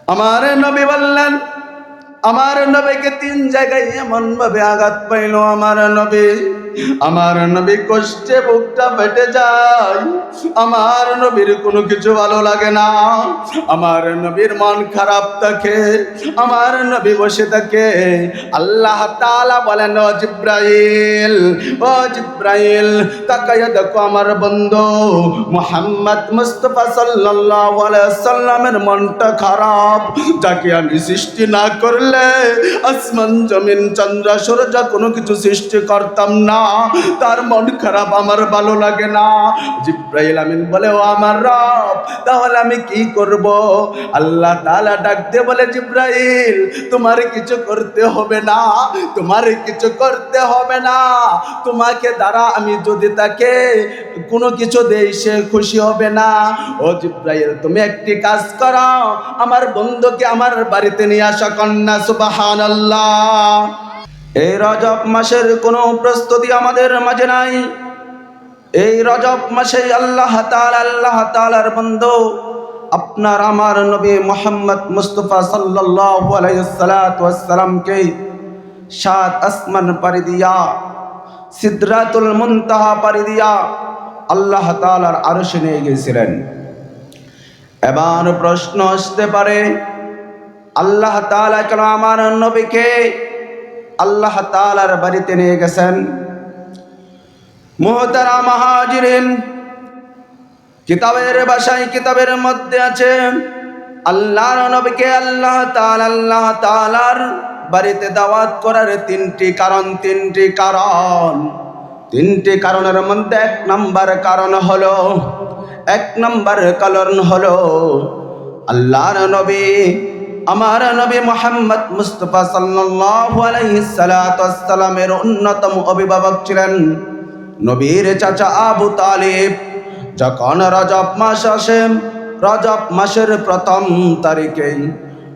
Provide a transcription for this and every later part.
আমার নবী বললেন, আমার নবীকে 3 জায়গায় এমন ভাবে আঘাত পাইল, আমার নবী কষ্টে বুকটা ফেটে যায়। আমার নবীর কোনো কিছু ভালো লাগে না, আমার নবীর মন খারাপ থাকে, আমার নবী বসে থাকে। আল্লাহ তাআলা বলেন, ও জিব্রাইল তাকায়া দেখো আমার বন্ধু মুহাম্মদ মুস্তাফা সাল্লাল্লাহু আলাইহি ওয়াসাল্লামের মনটা খারাপ। যাকে আমি সৃষ্টি না করলে আসমান জমিন চন্দ্র সূর্য কোনো কিছু সৃষ্টি করতাম না, তার মন খারাপ, আমার ভালো লাগে না। জিব্রাইল আমিন বলে, ও আমার রব, তাহলে আমি কি করব? আল্লাহ তাআলা ডাক দিয়ে বলে, জিব্রাইল তোমার কিছু করতে হবে না, তোমার কিছু করতে হবে না। তোমাকে দ্বারা আমি যদি তাকে কোনো কিছু দেই সে খুশি হবে না। ও জিব্রাইল তুমি একটি কাজ করো, আমার বন্ধুকে আমার বাড়িতে নিয়ে আসো। কন্যা সুবহানাল্লাহ। এই রজব মাসের কোনো প্রস্তুতি আমাদের মাঝে নাই। এই রজব মাসে আল্লাহ তাআলার বন্ধু আপনার আমার নবী মুহাম্মদ মুস্তাফা সাল্লাল্লাহু আলাইহি ওয়াসাল্লামকে 7 আসমান পাড়ি দিয়া, সিদরাতুল মুনতাহা পাড়ি দিয়া আল্লাহ তাআলার আরশে নিয়ে গিয়েছিলেন। এবার প্রশ্ন আসতে পারে, আল্লাহ তাআলা কেন আমার নবীকে আল্লাহ তাআলার বাড়িতে নিয়ে গেছেন? মুহতারাম হাজিরিন, কিতাবের ভাষায় কিতাবের মধ্যে আছে আল্লাহর নবীকে আল্লাহ তাআলার বাড়িতে দাওয়াত করার 3টি কারণ। 3টি কারণের মধ্যে 1 নম্বর কারণ হলো আল্লাহর নবী আমার নবী মুহাম্মদ মুস্তাফা সাল্লাল্লাহু আলাইহি সাল্লামের অন্যতম অভিভাবক ছিলেন নবীর চাচা আবু তালিব। যখন রজব মাস আসে, রজব মাসের 1ম তারিখে,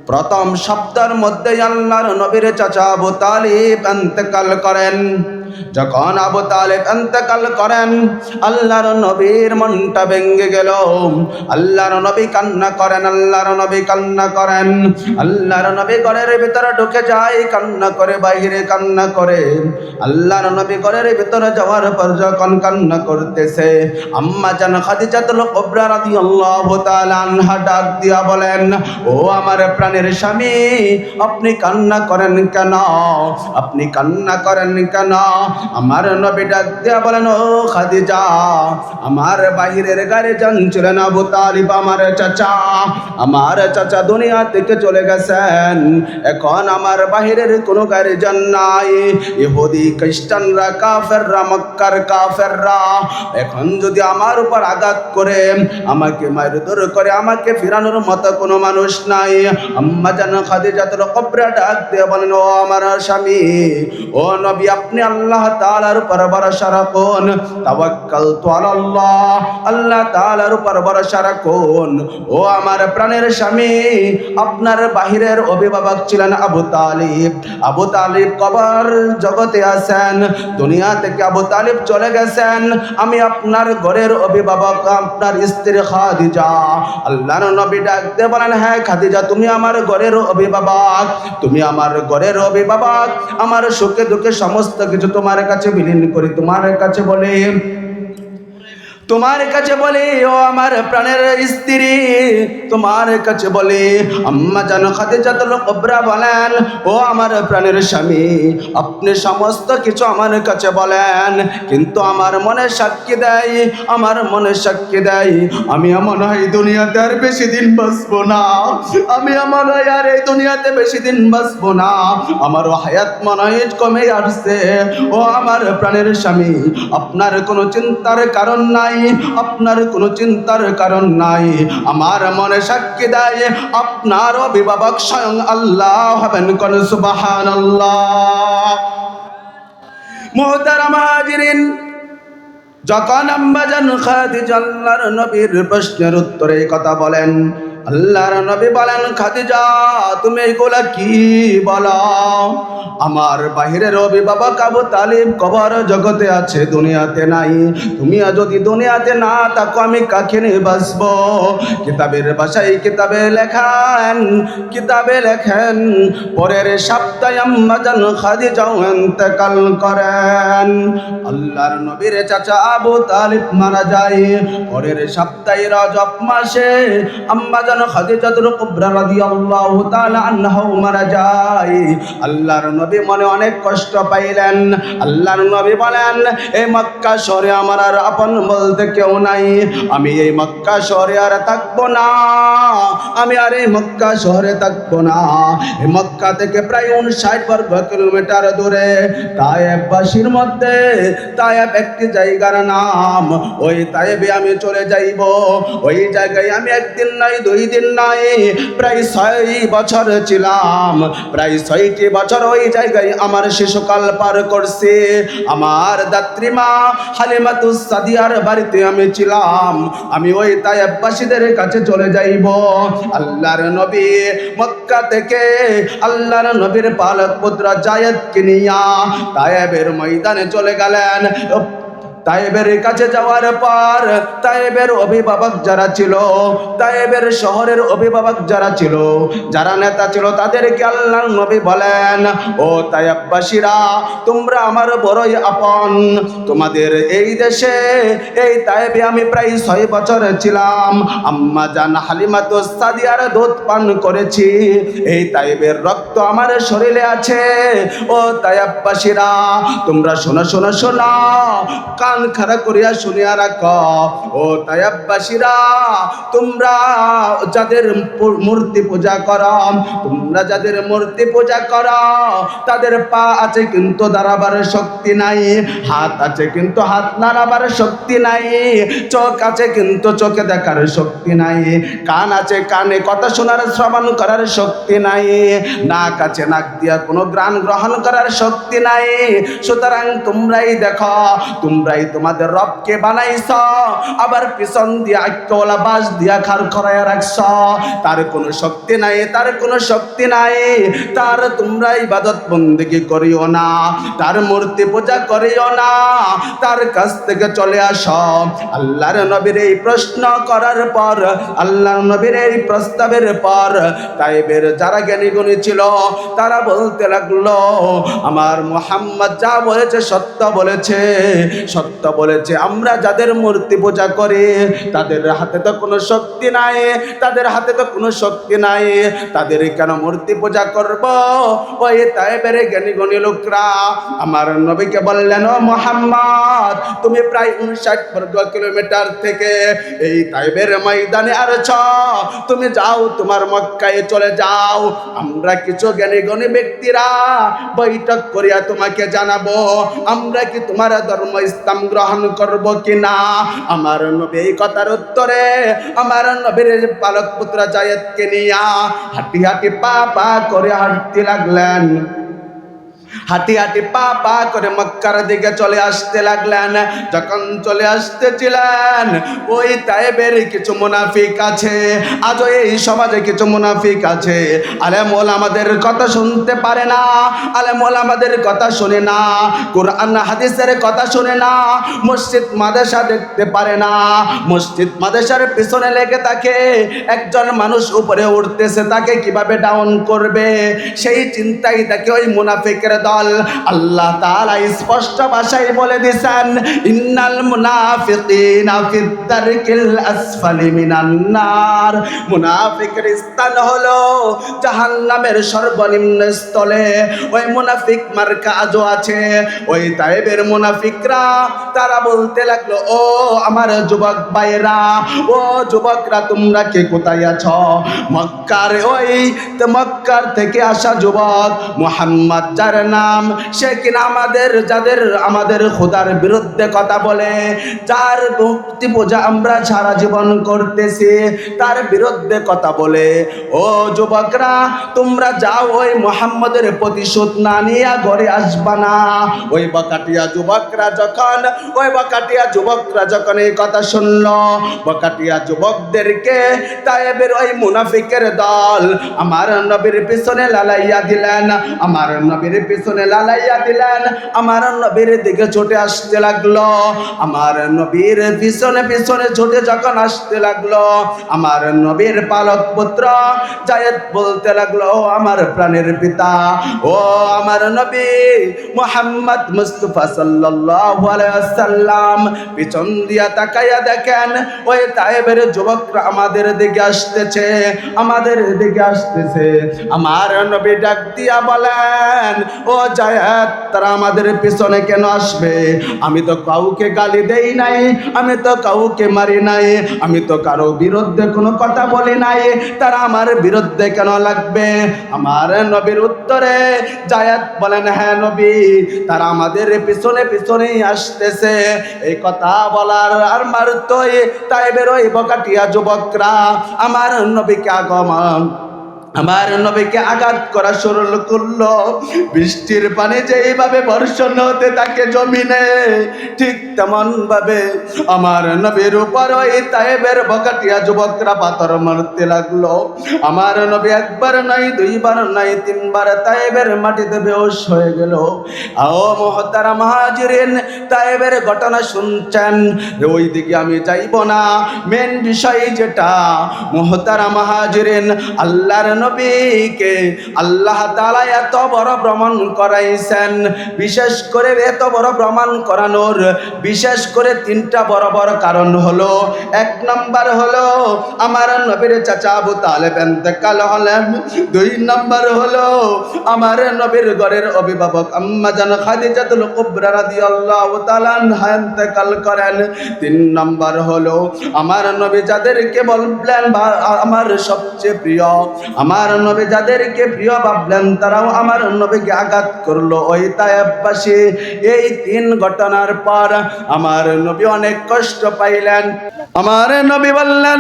1ম সপ্তাহের মধ্যে আল্লাহর নবীর চাচা আবু তালিব ইন্তেকাল করেন। যখন আবু তালিব ইন্তেকাল করেন, আল্লাহর নবীর মনটা ভেঙে গেল। আল্লাহর নবী কান্না করেন, আল্লাহর নবী ঘরের ভিতরে ঢুকে যায়, কান্না করে, বাইরে কান্না করে। আল্লাহর নবী ঘরের ভিতরে যাওয়ার পর যখন কান্না করতেছে, আম্মা জান খাদিজাতুল কুবরা রাদিয়াল্লাহু তাআলা আনহা ডাক দিয়া বলেন, ও আমার প্রাণের স্বামী, আপনি কান্না করেন কেন? আমার নবী ডাক দিয়া বলেন, ও খাদিজা, আমার বাহিরের গার্জিয়ান ছিলেন আবু তালিব, আমার চাচা দুনিয়া থেকে চলে গেছেন। এখন আমার বাহিরের কোনো গার্জিয়ান নাই। ইহুদি খ্রিস্টানরা, কাফেররা, মক্কার কাফেররা এখন যদি আমার উপর আঘাত করে, আমাকে মারধর করে, আমাকে ফিরানোর মতো কোনো মানুষ নাই। আম্মা জান খাদিজাতুল কুবরা ডাক দিয়ে বলেন, ও আমার স্বামী, ও নবী, আপনি আল্লাহ তাআলার উপর ভরসা রাখুন। তাওয়াক্কালতু আলাল্লাহ, আল্লাহ তাআলার উপর ভরসা রাখুন। ও আমার প্রাণের স্বামী, আপনার বাহিরের অভিভাবক ছিলেন আবু তালিব কবর জগতে আছেন, দুনিয়া থেকে আবু তালিব চলে গেছেন। আমি আপনার ঘরের অভিভাবক, আপনার স্ত্রী খাদিজা। আল্লাহর নবী ডাক দিয়ে বলেন, হ্যাঁ খাদিজা, তুমি আমার ঘরের অভিভাবক, আমার সুখে দুঃখে সমস্ত কিছু তোমার কাছে বিলীন করি, তোমার কাছে বলে, ও আমার প্রাণের স্ত্রী, তোমার কাছে বলে। আম্মা জান খাদিজাতুল কুবরা বলেন, ও আমার প্রাণের স্বামী, আপনি সমস্ত কিছু আমার কাছে বলেন, কিন্তু আমার মনে সাক্ষী দেয় আমি মনে হয় দুনিয়াতে আর বেশি দিন বাঁচবো না। আমারও হায়াত মনে হয় কমে আসছে। ও আমার প্রাণের স্বামী, আপনার কোনো চিন্তার কারণ নাই, আমার মনে সাক্ষী দেয় আপনার অভিভাবক স্বয়ং আল্লাহ হবেন। কোন সুবহানাল্লাহ। মুহতারাম হাজিরিন, যখন আম্মা জান খাদিজা আল্লাহর নবীর প্রশ্নের উত্তরে কথা বলেন, আল্লাহর নবী বলেন, খাদিজা তুমি এগুলা কি বলো? আমার বাহিরের অভিভাবক আবু তালিব কবর জগতে আছে, দুনিয়াতে নাই। তুমি যদি দুনিয়াতে না থাকো আমি কাকে নিয়ে বাঁচবো? কিতাবের ভাষায় কিতাবে লেখেন পরের সপ্তাহে আম্মা জান খাদিজা ইন্তেকাল করেন। আল্লাহর নবীর চাচা আবু তালিব মারা যায় পরের সপ্তাহে রজব মাসে। আম্মা জান খাদিজাতুল কুবরা রাদিয়াল্লাহু তাআলা আনহা মারা যায়। আল্লাহর নবী মনে অনেক কষ্ট পাইলেন। আল্লাহর নবী বলেন, এই মক্কা শহরে আমার আর আপন বলতে কেউ নাই। আমি এই মক্কা শহরে আর থাকবো না। আমি আর এই মক্কা শহরে থাকবো না। এই মক্কা থেকে প্রায় 59 বর্গ কিলোমিটার দূরে তায়েববাসীর মধ্যে তায়েব একটি জায়গার নাম। ওই তায়েবে আমি চলে যাইব। ওই জায়গায় আমি একদিন নাই, 2 দিন নাই, প্রায় 6 বছর ছিলাম। প্রায় 6টি বছর ওই জায়গায় আমার শিশুকাল পার করছি। আমার দাত্রীমা হালিমাতুস সাদিয়ার বাড়িতে আমি ছিলাম। আমি ওই তায়েববাসীদের কাছে চলে যাইব। আল্লাহর নবী মক্কা থেকে আল্লাহর নবীর পালক পুত্র যায়েদকে নিয়া তায়েবের ময়দানে চলে গেলেন। তায়েবের কাছে যাওয়ার পর তায়েবের অভিভাবক যারা ছিল, তায়েবের শহরের অভিভাবক যারা ছিল, যারা নেতা ছিল, তাদেরকে আল্লাহর নবী বলেন, ও তায়েববাসীরা তোমরা আমার বড়ই আপন। তোমাদের এই দেশে এই তায়েবে আমি প্রায় 6 বছর ছিলাম। আম্মা জান হালিমাতুস সাদিয়ার দুধ পান করেছি। এই তায়েবের রক্ত আমার শরীরে আছে। ও তায়েববাসীরা তোমরা শোনো শোনো শোনো, কান খাড়া করিয়া শুনিয়া রাখো। ও তায়েববাসীরা তোমরা যাদের মূর্তি পূজা করো, তোমরা যাদের মূর্তি পূজা করো, তাদের পা আছে কিন্তু দাঁড়াবার শক্তি নাই, হাত আছে কিন্তু হাত নাড়াবার শক্তি নাই, চোখ আছে কিন্তু চোখে দেখার শক্তি নাই, কান আছে কানে কথা শোনার শ্রবণ করার শক্তি নাই, নাক আছে নাক দিয়া কোনো গ্রাণ গ্রহণ করার শক্তি নাই। সুতরাং তোমরাই দেখো, তোমরাই তোমাদের রবকে বানাইছ, আবার পিছন দিয়া আক্কওয়ালা বাঁশ দিয়া খাড় করাইয়া রাখছ। তার কোনো শক্তি নাই, তার কোনো শক্তি নাই। তার তোমরা ইবাদত বন্দেগী করিও না, তার মূর্তি পূজা করিও না, তার কাছ থেকে চলে আসো। আল্লাহর নবীর এই প্রশ্ন করার পর, আল্লাহর নবীর এই প্রস্তাবের পর তায়েবের যারা জ্ঞানী গুণী ছিল তারা বলতে লাগলো, আমার মুহাম্মদ যা বলেছে সত্য বলেছে, সত্য বলেছে। আমরা যাদের মূর্তি পূজা করি তাদের হাতে তো কোনো শক্তি নাই, তাদের হাতে তো কোনো শক্তি নাই, তাদের কেন মূর্তি পূজা করব? ওই তায়েবের জ্ঞানী গুণী লোকরা আমার নবীকে বললেন, ও মুহাম্মদ তুমি প্রায় 59 বর্গ কিলোমিটার থেকে এই তায়েবের ময়দানে আসছ, তুমি যাও তোমার মক্কায় চলে যাও। আমরা কিছু জ্ঞানী গুণী ব্যক্তিরা বৈঠক করিয়া তোমাকে জানাবো আমরা কি তোমার ধর্ম ইসলাম গ্রহণ করব কিনা। আমার নবী এই কথার উত্তরে আমার নবীর পালক পুত্র যায়েদকে নিয়া হাঁটি হাঁটি পা পা করে হাঁটতে লাগলেন। হাঁটি হাঁটি পা পা করে মক্কার দিকে চলে আসতে লাগলেন। যখন চলে আসতেছিলেন ওই তায়েবের কিছু মুনাফিক আছে, আজও এই সমাজে কিছু মুনাফিক আছে, আলেম ওলামাদের কথা শুনতে পারে না, আলেম ওলামাদের কথা শুনে না, কোরআন হাদিসের কথা শুনে না, মসজিদ মাদ্রাসা দেখতে পারে না, মসজিদ মাদ্রাসার পিছনে লেগে থাকে একজন মানুষ উপরে উঠতেছে, তাকে কিভাবে ডাউন করবে সেই চিন্তাই দেখে ওই মুনাফিকের দল। আল্লাহ তাআলা স্পষ্ট ভাষায় বলে দিয়েছেন, ইন্নাল মুনাফিকিনা ফিদ দারকিল আসফালি মিনান নার। মুনাফিকের স্থান হলো জাহান্নামের সর্বনিম্ন স্থলে। ওই মুনাফিক মার্কা আজও আছে। ওই তায়েবের মুনাফিকরা তারা বলতে লাগলো, ও আমার যুবক ভাইরা, ও যুবকরা তোমরা কে কোথায় আছো? মক্কার থেকে আসা যুবক মুহাম্মদ যার নাম, সে কিনা আমাদের খোদার বিরুদ্ধে কথা বলে, যার ভক্তি পূজা আমরা সারা জীবন করতেছি তার বিরুদ্ধে কথা বলে। ও যুবকরা, তোমরা যাও, ওই মুহাম্মদের প্রতিশোধ না নিয়ে ঘরে আসবা না। ওই বকাটিয়া যুবকরা যখন এই কথা শুনলো, বকাটিয়া যুবকদেরকে তায়েবের ওই মুনাফিকের দল আমার নবীর পিছনে লালাইয়া দিলেন, আমার নবীর দিকে ছুটে আসতে লাগলো। আমার নবীর পিছনে ছুটে যখন আসতে লাগলো, আমার নবীর পালক পুত্র জায়েদ বলতে লাগলো, আমার প্রাণের পিতা, ও আমার নবী মুহাম্মদ মুস্তাফা সাল্লাল্লাহু আলাইহি ওয়াসাল্লাম, পিছন দিয়া তাকাইয়া দেখেন ওই তায়েবের যুবকরা আমাদের দিকে আসতেছে। আমার নবী ডাক দিয়া বলেন, ও জায়েদ, তারা আমাদের পিছনে কেন আসবে? আমি তো কাউকে গালি দেই নাই, আমি তো কাউকে মারি নাই, আমি তো কারো বিরুদ্ধে কোনো কথা বলি নাই, তারা আমার বিরুদ্ধে কেন লাগবে? আমার নবীর উত্তরে জায়েদ বলেন, হ্যাঁ নবী, তারা আমাদের পিছনেই আসতেছে। এই কথা বলার আর মারতই তাইবের ওই বকাটিয়া যুবকরা আমার নবীকে আঘাত করা শুরু করলো। বৃষ্টির পানি যেইভাবে বর্ষণ হতে থাকে জমিনে, ঠিক তেমন ভাবে আমার নবীর উপর ওই তায়েবের বকাটিয়া যুবকরা পাথর মারতে লাগলো। আমার নবী একবার নয়, দুইবার নয়, তিনবার তায়েবের মাটিতে বেহুশ হয়ে গেল। ও মুহতারাম হাজিরিন, তায়েবের ঘটনা শুনছেন, ওই দিকে আমি যাইব না। মেন বিষয় যেটা মুহতারাম হাজিরিন, আল্লাহর নবীকে আল্লাহ তাআলা এত বড় ভ্রমণ করাইছেন, বিশেষ করে এত বড় ভ্রমণ করানোর বিশেষ করে তিনটা বড় বড় কারণ হলো। এক নাম্বার হলো আমার নবীর চাচা আবু তালেব ইন্তেকাল হলেন। দুই নাম্বার হলো আমার নবীর ঘরের অভিভাবক আম্মা জান খাদিজাতুল কুবরা রাদিয়াল্লাহু তাআলা আনহা ইন্তেকাল করেন। তিন নাম্বার হলো আমার নবী যাদেরকে বললেন আমার সবচেয়ে প্রিয়, আমার নবী যাদেরকে প্রিয় ভাবলেন তারাও আমার নবীকে আঘাত করলো, ওই তায়েববাসী। এই তিন ঘটনার পর আমার নবী অনেক কষ্ট পাইলেন। আমার নবী বললেন,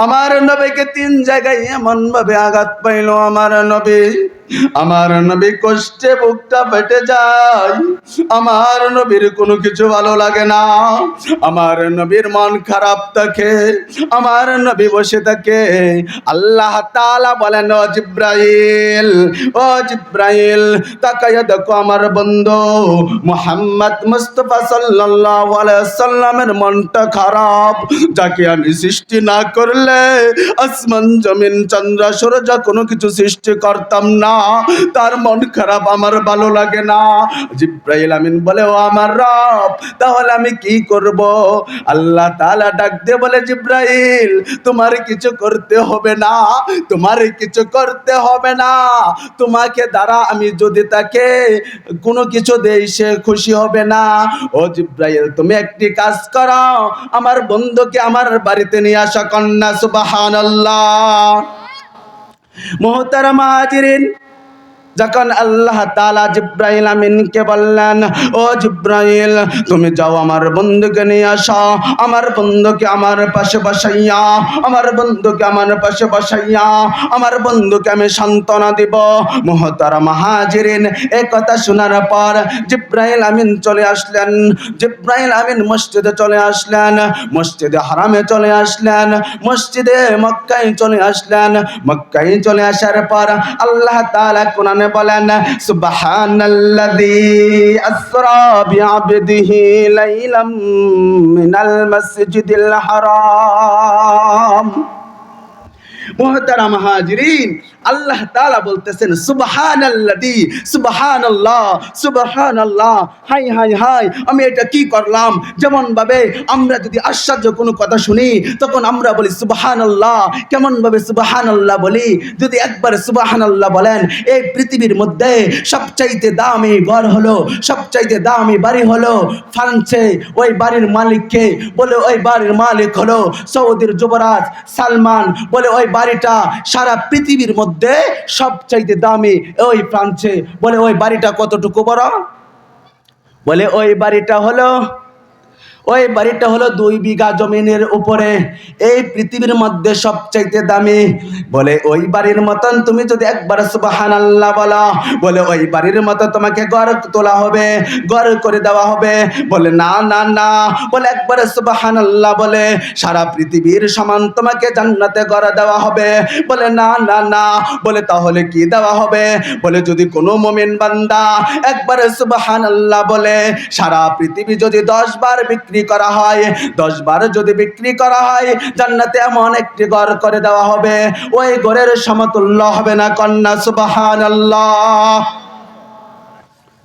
আমার নবীকে তিন জায়গায় এমন ভাবে আঘাত পাইল, আমার নবী কষ্টে বুকটা ফেটে যায়। আমার নবীর কোনো কিছু ভালো লাগে না, আমার নবীর মন খারাপ থাকে, আমার নবী বসে থাকে। আল্লাহ তাআলা বলেন, ও জিব্রাইল, তাকায়া দেখো আমার বন্ধু মুহাম্মদ মুস্তাফা সাল্লাল্লাহু আলাইহি ওয়াসাল্লামের মনটা খারাপ, যাকে আমি সৃষ্টি না করলে আসমান জমিন চন্দ্র সূর্য কোনো কিছু সৃষ্টি করতাম না, তার মন খারাপ, আমার ভালো লাগে না। জিব্রাইল আমিন বলে, ও আমার রব, তাহলে আমি কি করব? আল্লাহ তাআলা ডাক দিয়ে বলে, জিব্রাইল, তোমার কিছু করতে হবে না, তোমাকে দ্বারা আমি যদি তাকে কোনো কিছু দেই সে খুশি হবে না। ও জিব্রাইল, তুমি একটি কাজ করো, আমার বন্ধুকে আমার বাড়িতে নিয়ে আসো। কন্যা সুবহানাল্লাহ। মুহতারাম হাজিরিন, যখন আল্লাহ তাআলা জিব্রাইল আমিনকে বললেন, ও জিব্রাইল, তুমি যাও আমার বন্ধুকে নিয়ে আসো, আমার বন্ধুকে আমার পাশে বসাইয়া, আমার বন্ধুকে আমি সান্ত্বনা দিব। মুহতারাম হাজিরিন, এই কথা শোনার পর জিব্রাইল আমিন মসজিদে চলে আসলেন, মসজিদে হারামে চলে আসলেন, মসজিদে মক্কায় চলে আসলেন। মক্কায় চলে আসার পর আল্লাহ তাআলা কোরআনে বলেন, সুবহানাল্লাযী আসরা বিআবদিহি লাইলাম মিনাল মাসজিদিল হারাম। মুহতারাম হাজিরিন, আল্লাহ তাআলা বলতেছেন, সুবহানাল্লাযী, সুবহানাল্লাহ, হাই হাই হাই, আমি এটা কি করলাম? যেমন ভাবে আমরা যদি আশ্চর্য কোনো কথা শুনি তখন আমরা বলি সুবহানাল্লাহ, কেমন ভাবে সুবহানাল্লাহ বলি? যদি একবার সুবহানাল্লাহ বলেন, এই পৃথিবীর মধ্যে সবচাইতে দামি ঘর হলো, সবচাইতে দামি বাড়ি হলো ফ্রান্সে, ওই বাড়ির মালিককে বলে, ওই বাড়ির মালিক হলো সৌদির যুবরাজ সালমান, বলে ওই বাড়িটা সারা পৃথিবীর মধ্যে সবচাইতে দামি। ওই ফ্রান্সে বলে ওই বাড়িটা কতটুকু বড়? বলে ওই বাড়িটা হলো 2 বিঘা জমিনের উপরে, এই পৃথিবীর মধ্যে সবচাইতে দামি। বলে ওই বাড়ির মতন তুমি যদি একবার সুবহানাল্লাহ বলো, বলে ওই বাড়ির মতো তোমাকে ঘর তোলা হবে, ঘর করে দেওয়া হবে। বলে না না না, বলে একবার সুবহানাল্লাহ বলে সারা পৃথিবীর সমান তোমাকে জান্নাতে ঘর দেওয়া হবে। বলে না না না, বলে তাহলে কি দেওয়া হবে? বলে যদি কোনো মুমিন বান্দা একবার সুবহানাল্লাহ বলে সারা পৃথিবী যদি 10 বার বিক্রি করা হয়, 10 বার যদি বিক্রি করা হয়, জান্নাতে এমন একটি ঘর করে দেওয়া হবে, ওই ঘরের সমতুল্য হবে না। কন্যা সুবহানাল্লাহ।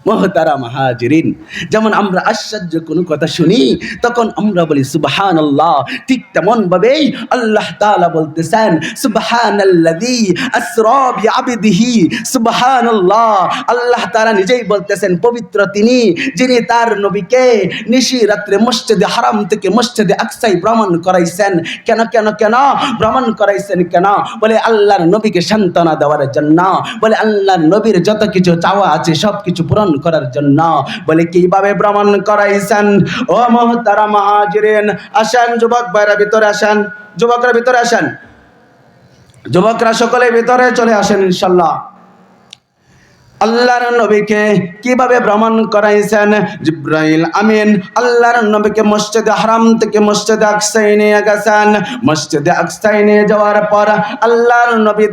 মোহতারাম হাজিরিন, যেমন আমরা আশ্চর্য কোনো কথা শুনি তখন আমরা বলি সুবহানাল্লাহ, ঠিক তেমন ভাবেই আল্লাহ তাআলা বলতেছেন সুবহানাল্লাযী আসরা বিআবদিহি। সুবহানাল্লাহ, আল্লাহ তাআলা নিজেই বলতেছেন পবিত্র তিনি, যিনি তার নবীকে নিশি রাত্রে মসজিদে হারাম থেকে মসজিদে আকসায় ভ্রমণ করাইছেন। কেন কেন কেন ভ্রমণ করাইছেন? কেন? বলে আল্লাহর নবীকে সান্ত্বনা দেওয়ার জন্য, বলে আল্লাহর নবীর যত কিছু চাওয়া আছে সব কিছু পূরণ করার জন্য। বলে কিভাবে ভ্রমণ করাইছেন? ও মুহতারাম হাজিরিন, আসেন যুবক ভাইরা ভিতরে আসেন, যুবকরা ভিতরে আসেন, যুবকরা সকলে ভিতরে চলে আসেন ইনশাআল্লাহ। আল্লাহর নবীকে কিভাবে ভ্রমণ করাইছেন? জিব্রাইল আমিন আল্লাহর নবীকে মসজিদে হারাম থেকে মসজিদে আকসায় নিয়ে গেছেন। মসজিদে আকসায় নিয়ে যাওয়ার পর আল্লাহর নবী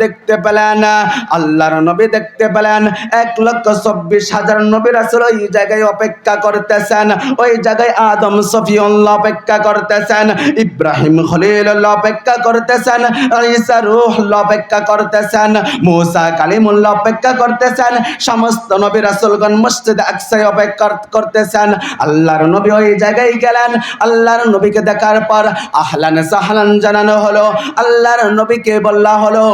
দেখতে পেলেন, 1,24,000 নবী রাসূল ওই জায়গায় অপেক্ষা করতেছেন। ওই জায়গায় আদম সফিউল্লাহ অপেক্ষা করতেছেন, ইব্রাহিম খলিলুল্লাহ অপেক্ষা করতেছেন, ঈসা রূহুল্লাহ অপেক্ষা করতেছেন, মুসা কালিমুল্লাহ অপেক্ষা করতেছেন। সমস্ত নবী রাসূলগণ মসজিদে আকসায় অপেক্ষা করতেছেন। আল্লাহর নবী ওই জায়গায় গেলেন। আল্লাহর নবীকে দেখার পর আহলান সাহলান জানানো হলো। আল্লাহর নবীকে বলা হলো,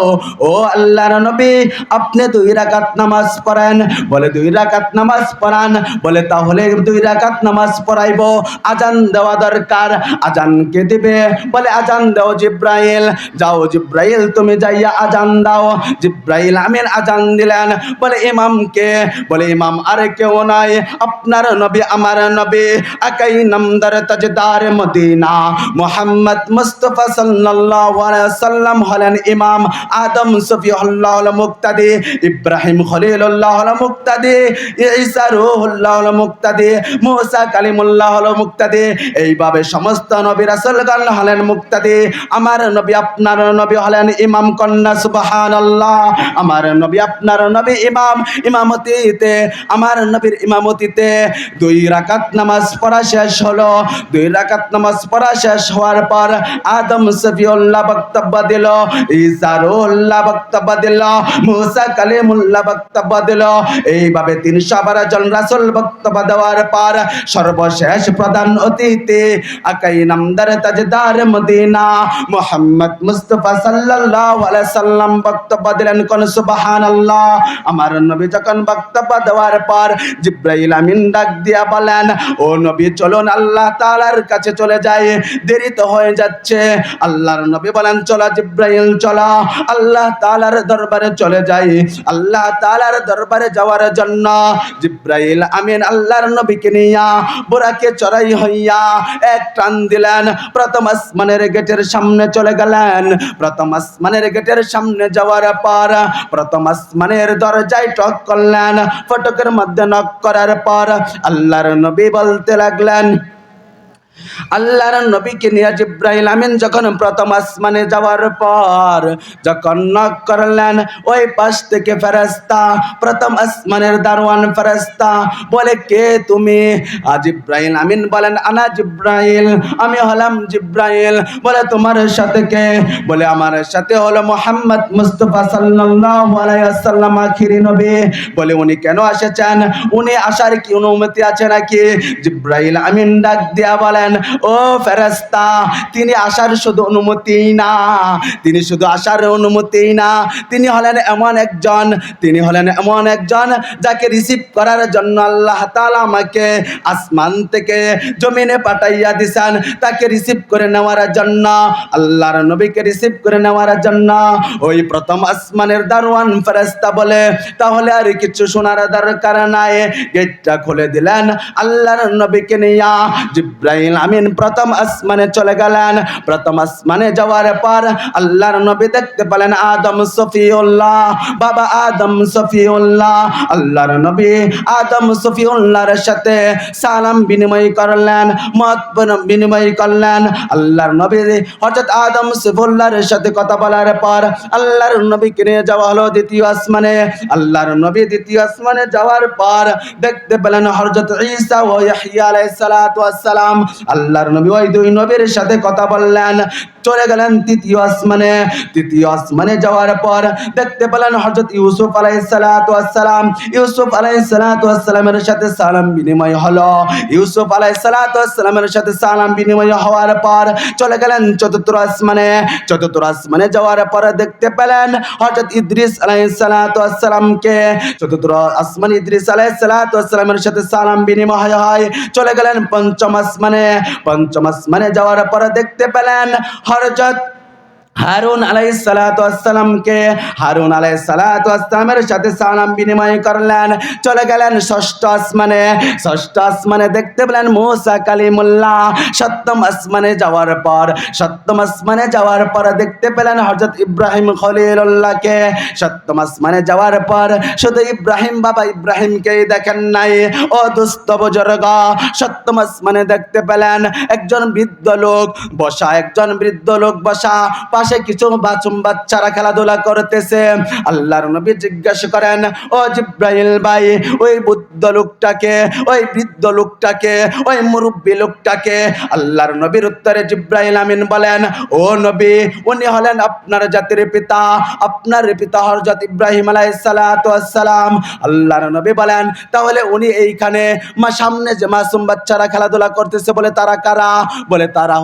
ও আল্লাহর নবী আপনি 2 রাকাত নামাজ পড়েন। বলে 2 রাকাত নামাজ পড়ান। বলে তাহলে 2 রাকাত নামাজ পড়াইবো, আজান দেওয়া দরকার। আজান কে দিবে? বলে আজান দাও জিব্রাইল। যাও জিব্রাইল তুমি যাইয়া আজান দাও। জিব্রাইল আমিন আজান দিলেন। বলে ইমাম কে? বলে ইমাম আর কেউ নাই, আপনার নবী আমার নবী আকাই নামদার তাজদার মদিনা মুহাম্মদ মুস্তাফা সাল্লাল্লাহু আলাইহি ওয়াসাল্লাম হলেন ইমাম। আদম সফিউল্লাহ হল মুক্তাদি, ইব্রাহিম খলিলুল্লাহ হল মুক্তাদি, ঈসা রূহুল্লাহ হল মুক্তাদি, মুসা কালিমুল্লাহ হল মুক্তাদি। এইভাবে সমস্ত নবী রাসূলগণ হলেন মুক্তাদি। আমার নবী আপনার নবী হলেন ইমাম। কন্যা সুবহানাল্লাহ। আমার নবী আপনার নবী ইমাম। ইমামতিতে আমার নবীর ইমামতিতে 2 রাকাত নামাজ পড়া শেষ হলো। 2 রাকাত নামাজ পড়া শেষ হওয়ার পর আদম সফিউল্লাহ বক্তব্য দিল, ঈসা রূহুল্লাহ বক্তব্য দিল, মুসা কালিমুল্লাহ বক্তব্য দিল। এইভাবে 312 জন রাসূল বক্তব্য দেওয়ার পর সর্বশেষ প্রধান অতিথি আকাই নামদার তাজদার মদিনা মুহাম্মদ মুস্তাফা সাল্লাল্লাহু আলাইহি সাল্লাম বক্তব্য দিলেন। কোন সুবহানাল্লাহ। আমার নবী যখন বক্তব্য দেওয়ার পর জিব্রাইল আমিন ডাক দিয়া বলেন, ও নবী চলুন আল্লাহ তাআলার কাছে চলে যাই, দেরি তো হয়ে যাচ্ছে। আল্লাহর নবী বলেন চলো জিব্রাইল চলো, আল্লাহ তাআলার দরবারে চলে যাই। আল্লাহ তাআলার দরবারে যাওয়ার জন্য জিব্রাইল আমিন আল্লাহর নবীকে নিয়া বুরাকে চড়াই হইয়া এক টান দিলেন। প্রথম আসমানের গেটের সামনে চলে গেলেন। প্রথম আসমানের গেটের সামনে যাওয়ার পর প্রথম আসমানের দরজায় টক করলেন। ফটকের মধ্যে নক করার পর আল্লাহর নবী বলতে লাগলেন, আল্লাহর নবীকে নিয়ে জিব্রাইল আমিন যখন প্রথম আসমানে যাওয়ার পর যখন নক করলেন, ওই পাশ থেকে ফেরেশতা, প্রথম আসমানের দারওয়ান ফেরেশতা বলে, কে তুমি? জিব্রাইল আমিন বলেন, আনা জিব্রাইল, আমি হলাম জিব্রাইল। বলে তোমার সাথে কে? বলে আমার সাথে হলো মুহাম্মদ মুস্তাফা সাল্লাল্লাহু আলাইহি ওয়াসাল্লাম আখিরি নবী। বলে উনি কেন এসেছেন? উনি আসার কি অনুমতি আছে নাকি? জিব্রাইল আমিন ডাক দিয়া বলে, বলেন, ও ফেরেশতা, তিনি আসার শুধু অনুমতিই না, তিনি শুধু আসার অনুমতিই না, তিনি হলেন এমন একজন যাকে রিসিভ করার জন্য আল্লাহ তাআলা আমাকে আসমান থেকে জমিনে পাঠাইয়া দিছেন, তাকে রিসিভ করে নেওয়ার জন্য, আল্লাহর নবীকে রিসিভ করে নেওয়ার জন্য। ওই প্রথম আসমানের দারওয়ান ফেরেশতা বলে, তাহলে আর কিছু শোনার দরকার নাই। গেটটা খুলে দিলেন, আল্লাহর নবীকে নিয়া জিবরাইল আমিন প্রথম আসমানে চলে গেলেন। প্রথম আসমানে যাওয়ার পর আল্লাহর নবী দেখতে পেলেন আদম সফিউল্লাহ, বাবা আদম সফিউল্লাহ। আল্লাহর নবী আদম সফিউল্লাহর সাথে সালাম বিনিময় করলেন, মত বিনিময় করলেন। আল্লাহর নবী হযরত আদম সফিউল্লাহর সাথে কথা বলার পর আল্লাহর নবীকে নিয়ে যাওয়া হলো দ্বিতীয় আসমানে। আল্লাহর নবী দ্বিতীয় আসমানে যাওয়ার পর দেখতে পেলেন হযরত ঈসা ও ইয়াহইয়া আলাইহিস সালাতু ওয়াস সালাম। আল্লাহর নবী ওই দুই নবীর সাথে কথা বললেন, চলে গেলেন তৃতীয় আসমানে। তৃতীয় আসমানে যাওয়ার পর দেখতে পেলেন হযরত ইউসুফ আলাইহিস সালাতু ওয়াস সালাম। ইউসুফ আলাইহিস সালাতু ওয়াস সালামের সাথে সালাম বিনিময় হলো। ইউসুফ আলাইহিস সালাতু ওয়াস সালামের সাথে সালাম বিনিময় হওয়ার পর চলে গেলেন চতুর্থ আসমানে। চতুর্থ আসমানে যাওয়ার পর দেখতে পেলেন হযরত ইদ্রিস আলাইহিস সালাতু ওয়াস সালামকে। চতুর্থ আসমানে ইদ্রিস আলাইহিস সালাতু ওয়াস সালামের সাথে সালাম বিনিময় হয়। চলে গেলেন পঞ্চম আসমানে। পঞ্চম আসমানে যাওয়ার পর দেখতে পেলেন হযরত হারুন আলাইহিস সালাতু ওয়াস সালামকে। হারুন আলাইহিস সালাতু ওয়াস সালামের সাথে সালাম বিনিময় করলেন। চলে গেলেন ষষ্ঠ আসমানে। ষষ্ঠ আসমানে দেখতে পেলেন মুসা কালিমুল্লাহ। সপ্তম আসমানে যাওয়ার পর দেখতে পেলেন হযরত ইব্রাহিম খলিলুল্লাহকে। সপ্তম আসমানে যাওয়ার পর শুধু ইব্রাহিম, বাবা ইব্রাহিমকেই দেখেন নাই, ও দুস্থ বুজুর্গ। সপ্তম আসমানে দেখতে পেলেন একজন বৃদ্ধ লোক বসা, পাশে কিছু বাচ্চারা খেলাধুলা করতেছে। আল্লাহর নবী জিজ্ঞাসা করেন, ও জিব্রাইল ভাই, ওই বৃদ্ধ লোকটাকে, ওই মুরব্বী লোকটাকে? আল্লাহর নবীর উত্তরে জিব্রাইল আমিন বলেন, ও নবী, উনি হলেন আপনার জাতির পিতা, আপনার পিতা হযরত ইব্রাহিম আলাইহিস সালাতু ওয়াস সালাম। আল্লাহর নবী বলেন, তাহলে উনি এইখানে সামনে যে মাসুম বাচ্চারা খেলাধুলা করতেছে, বলে তারা কারা? বলে তারা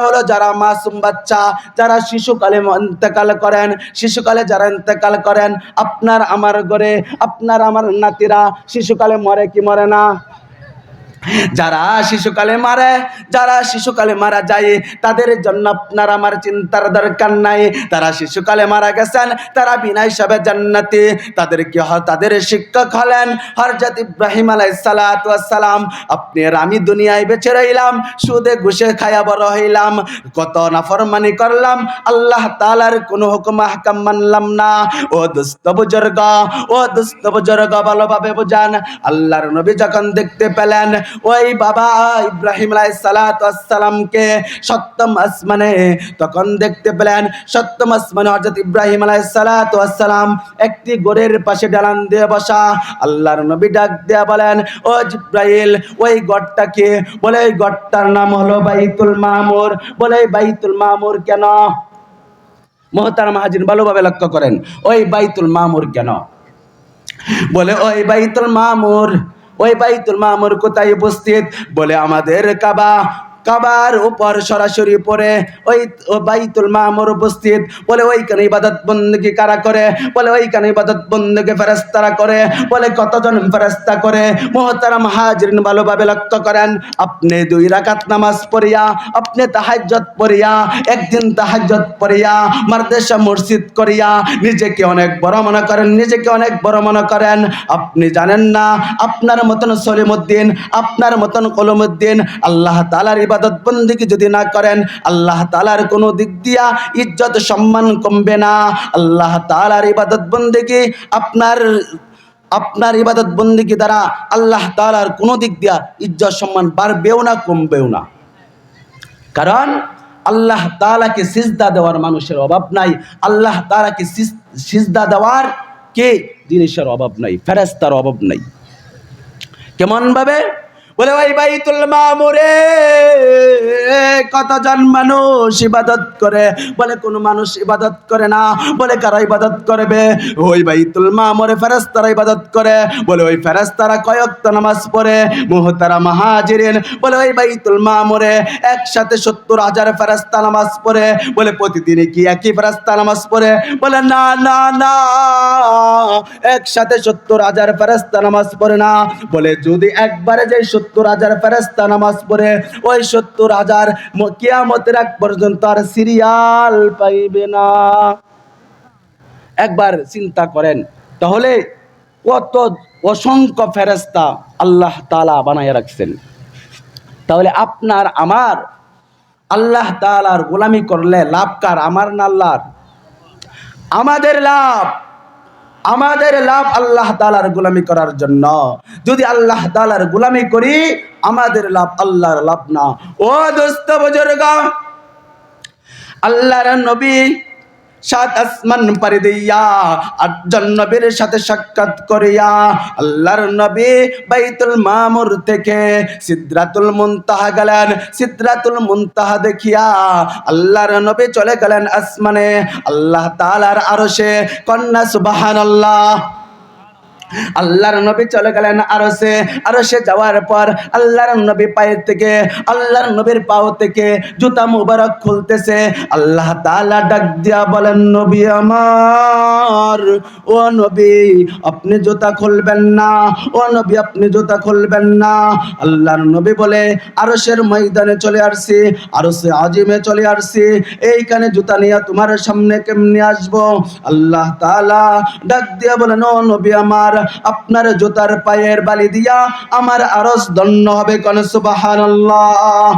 হলো যারা মাসুম বাচ্চা, যারা শিশুকালে যারা ইন্তেকাল করেন। আপনার আমার ঘরে আপনার আমার নাতিরা শিশুকালে মরে কি মরে না? যারা শিশুকালে মারা যায়, তাদের জন্য আপনার আমার চিন্তার দরকার নাই। তারা শিশুকালে মারা গেছেন, তারা বিনা হিসাবে জান্নাতি। তাদের শিক্ষক হলেন হযরত ইব্রাহিম আলাইহিস সালাতু ওয়াস সালাম। আপনি আর আমি দুনিয়ায় বেঁচে রইলাম, সুদে ঘুষে খায়া বড় হইলাম, কত নাফরমানি করলাম, আল্লাহ তাআলার কোনো হুকুম আহকাম মানলাম না। ও দুস্থ বুজুর্গ, ভালোভাবে বুঝান। আল্লাহর নবী যখন দেখতে পেলেন ওই বাবা ইব্রাহিম আলাইহিস সালাতু ওয়াস সালামকে সপ্তম আসমানে, তখন দেখতে পেলেন সপ্তম আসমানে হযরত ইব্রাহিম আলাইহিস সালাতু ওয়াস সালাম একটি ঘরের পাশে ডালান দিয়ে বসা। আল্লাহর নবী ডাক দিয়ে বলেন, ও জিব্রাইল, ওই ঘরটাকে? বলে ওই ঘরটার নাম হলো বাইতুল মামুর। বলে বাইতুল মামুর কেন? মুহতারাম হাজির, ভালোভাবে লক্ষ্য করেন, ওই বাইতুল মামুর কেন? বলে ওই বাইতুল মামুর কোথায় উপস্থিত? বলে আমাদের কাবার উপর সরাসরি পরে ওই বাইতুল মামুর উপস্থিত। বলে ওইখানে ইবাদত বন্দেগী কারা করে? বলে ওইখানে ইবাদত বন্দেগী ফেরেশতারা করে। বলে কতজন ফেরেশতা করে? মুহতারাম হাজিরিন, ভালোভাবে লক্ষ্য করেন, আপনি 2 রাকাত নামাজ পড়িয়া, আপনি তাহাজ্জুদ পড়িয়া, একদিন তাহাজ্জুদ পড়িয়া মাদ্রাসা মসজিদ করিয়া নিজেকে অনেক বড় মনে করেন। আপনি জানেন না, আপনার মতন সলিমউদ্দিন, আপনার মতন কলমউদ্দিন আল্লাহ তাআলার ইবাদত বন্দেগী যদি না করেন, আল্লাহ তাআলার কোনো দিক দিয়া ইজ্জত সম্মান কমবে না। আল্লাহ তাআলার ইবাদত বন্দেগী আপনার ইবাদত বন্দেগী দ্বারা আল্লাহ তাআলার কোনো দিক দিয়া ইজ্জত সম্মান বাড়বেও না, কমবেও না। কারণ আল্লাহ তাআলাকে সিজদা দেওয়ার মানুষের অভাব নাই, আল্লাহ তাআলাকে সিজদা দেওয়ার কে জিনিসের অভাব নাই, ফেরেশতার অভাব নাই। কেমন ভাবে? বলে ওই বাইতুল মামুরে কতজন মানুষ ইবাদত করে? বলে কোন মানুষ ইবাদত করে না। বলে কারা ইবাদত করবে? ওই বাইতুল মামুরে ফেরেশতারা ইবাদত করে। বলে ওই ফেরেশতারা কয় ওয়াক্ত নামাজ পড়ে? মুহতারাম হাজিরিন, বলে ওই বাইতুল মামুরে একসাথে 70,000 ফেরেশতা নামাজ পড়ে। বলে প্রতিদিনই কি একই ফেরেশতা নামাজ পড়ে? বলে না না না, একসাথে 70,000 ফেরেশতা নামাজ পড়ে না। বলে যদি একবারে যে 70,000 ফেরেশতা নামাজ পড়ে, ওই 70,000 কিয়ামতের আগ পর্যন্ত আর সিরিয়াল পাইবে না। একবার চিন্তা করেন, তাহলে কত অসংখ্য ফেরেশতা আল্লাহ তাআলা বানায় রাখছেন। তাহলে আপনার আমার আল্লাহ তাআলার গোলামি করলে লাভ কার? আমার না আল্লাহর? আমাদের লাভ আল্লাহ তাআলার গোলামি করার জন্য। যদি আল্লাহ তাআলার গোলামি করি, আমাদের লাভ, আল্লাহর লাভ না। ও দোস্ত বুজুর্গ, আল্লাহর নবী 7 আসমান পাড়ি দিয়া 8 জন নবীর সাথে সাক্ষাৎ করিয়া আল্লাহর নবী বাইতুল মামুর থেকে সিদরাতুল মুনতাহা গেলেন। সিদরাতুল মুনতাহা দেখিয়া আল্লাহর নবী চলে গেলেন আসমানে, আল্লাহ তাআলার আরশে। কন্যা সুবহানাল্লাহ। আল্লাহর নবী চলে গেলেন আরশে। আরশে যাওয়ার পর আল্লাহর নবী পায়ের থেকে, আল্লাহর নবীর পাও থেকে জুতা মুবারক খুলতেছে। আল্লাহ তাআলা ডাক দিয়া বলেন, নবী আমার, ও নবী আপনি জুতা খুলবেন না, ও নবী আপনি জুতা খুলবেন না। আল্লাহর নবী বলে, আরশের ময়দানে চলে আসছি, আরশে আজিমে চলে আসছি, এইখানে জুতা নিয়ে তোমার সামনে কেমনে আসবো? আল্লাহ তাআলা ডাক দিয়া বলেন, ও নবী আমার, আপনার জুতার পায়ের বালি দিয়া আমার আরশ ধন্য হবে। কোন সুবহানাল্লাহ।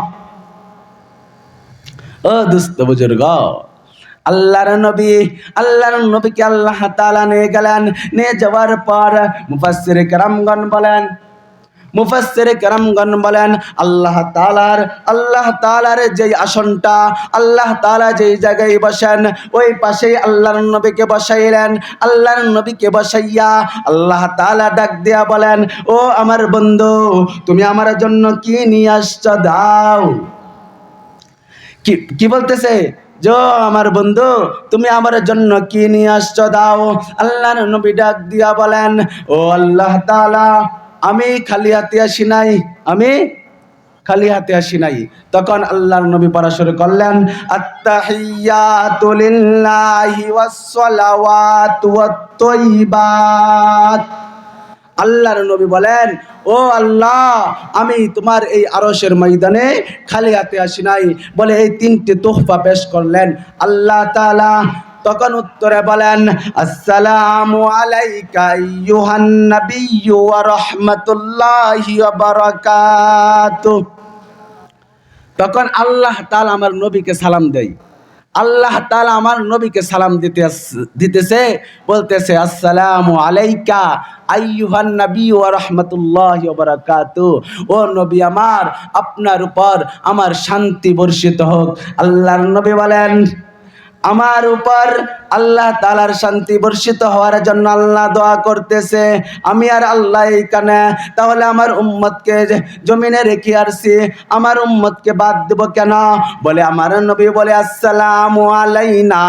ও দোস্ত বুজুর্গ, আল্লাহর নবীকে আল্লাহ তাআলা নিয়ে গেলেন। নিয়ে যাওয়ার পর মুফাসসিরে কেরামগণ বলেন আল্লাহ তাআলার যেই আসনটা, আল্লাহ তাআলা যেই জায়গায় বসেন, ওই পাশেই আল্লাহর নবীকে বসাইলেন। আল্লাহর নবীকে বসাইয়া আল্লাহ তাআলা ডাক দিয়া বলেন, ও আমার বন্ধু, তুমি আমার জন্য কি নিয়ে আসছো দাও। কি বলতেছে? যে আমার বন্ধু, তুমি আমার জন্য কি নিয়ে আসছো দাও। আল্লাহর নবী ডাক দিয়া বলেন, ও আল্লাহ তাআলা, আমি খালি হাতে আসি নাই। তখন আল্লাহর নবী পড়া শুরু করলেন, আত্তাহিয়াতু লিল্লাহি ওয়াস সালাওয়াতু ওয়াত তাইয়্যিবাত। আল্লাহর নবী বলেন, ও আল্লাহ, আমি তোমার এই আরশের ময়দানে খালি হাতে আসি নাই। বলে এই 3টে তোহফা পেশ করলেন আল্লাহ তাআলা। তখন উত্তরে বলেন, আসসালামু আলাইকা আইয়ুহান নাবিয়্যু ওয়া রাহমাতুল্লাহি ওয়া বারাকাতুহু। তখন আল্লাহ তাআলা আমার নবীকে সালাম দেয়। আল্লাহ তাআলা আমার নবীকে সালাম দিতেছে, বলতেছে, আসসালামু আলাইকা আইয়ুহান নাবিয়্যু ওয়া রাহমাতুল্লাহি ওয়া বারাকাতুহু। ও নবী আমার, আপনার উপর আমার শান্তি বর্ষিত হোক। আল্লাহর নবী বলেন, আমার উপর আল্লাহ তাআলার শান্তি বর্ষিত হওয়ার জন্য আল্লাহ দোয়া করতেছে, আমি আর আল্লাহ এইখানে। তাহলে আমার উম্মতকে জমিনে রেখে আসছি, আমার উম্মতকে বাদ দেব কেন? বলে আমার নবী বলে, আসসালামু আলাইনা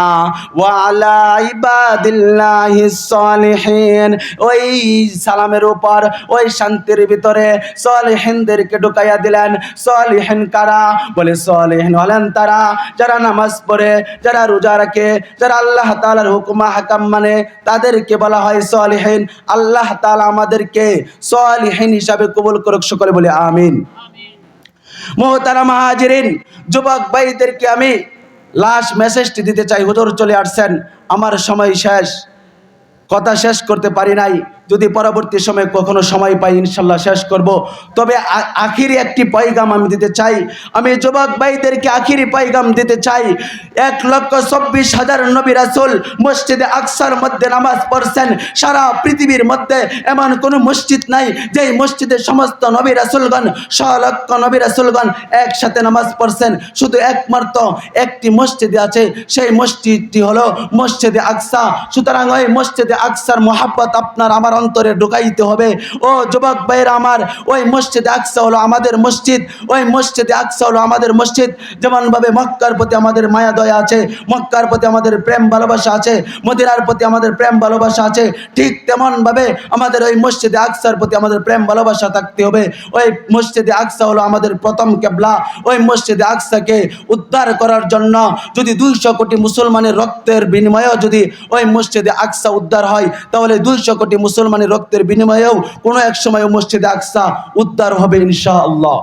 ওয়া আলা ইবাদিল্লাহিস সালিহিন। ওই সালামের উপর, ওই শান্তির ভিতরে সালিহিনদেরকে ঢুকাইয়া দিলেন। সালিহিন কারা? বলে সালিহিন হলেন তারা যারা নামাজ পড়ে, যারা রোজা রাখে, যারা আল্লাহ তাআলার হুকুম হাকাম মানে, তাদেরকে বলা হয় সালিহিন। আল্লাহ তাআলা আমাদেরকে সালিহিন হিসাবে কবুল করুক, সকলে বলে আমিন। মুহতারাম হাজিরিন, যুবক ভাইদেরকে আমি লাস্ট মেসেজটি দিতে চাই। হুজুর চলে আসছেন, আমার সময় শেষ, কথা শেষ করতে পারি নাই। যদি পরবর্তী সময়ে কখনো সময় পাই ইনশাল্লাহ শেষ করব। তবে আখিরি একটি পয়গাম আমি দিতে চাই। আমি যুবক ভাইদেরকে আখিরি পয়গাম দিতে চাই। 1,24,000 নবী রাসূল মসজিদে আকসার মধ্যে নামাজ পড়ছেন। সারা পৃথিবীর মধ্যে এমন কোনো মসজিদ নাই যেই মসজিদে সমস্ত নবী রাসূলগণ, 1,00,000 নবী রাসূলগণ একসাথে নামাজ পড়ছেন। শুধু একমাত্র একটি মসজিদে আছে, সেই মসজিদটি হলো মসজিদে আকসা। সুতরাং ওই মসজিদে আকসার মহব্বত আপনার আমার অন্তরে ঢুকাইতে হবে। ও যুবক ভাইয়েরা আমার, ওই মসজিদে আকসা হলো আমাদের মসজিদ, ওই মসজিদে আকসা হলো আমাদের মসজিদ। যেমনভাবে মক্কার প্রতি আমাদের মায়া দয়া আছে, মক্কার প্রতি আমাদের প্রেম ভালোবাসা আছে, মদিনার প্রতি আমাদের প্রেম ভালোবাসা আছে, ঠিক তেমনভাবে আমাদের ওই মসজিদে আকসার প্রতি আমাদের প্রেম ভালোবাসা থাকতে হবে। ওই মসজিদে আকসা হলো আমাদের প্রথম কেবলা। ওই মসজিদে আকসাকে উদ্ধার করার জন্য যদি 200 কোটি মুসলমানের রক্তের বিনিময়েও যদি ওই মসজিদে আকসা উদ্ধার হয়, তাহলে 200 কোটি মুসলমানের রক্তের বিনিময়েও কোনো এক সময় মসজিদে আকসা উদ্ধার হবে ইনশাআল্লাহ।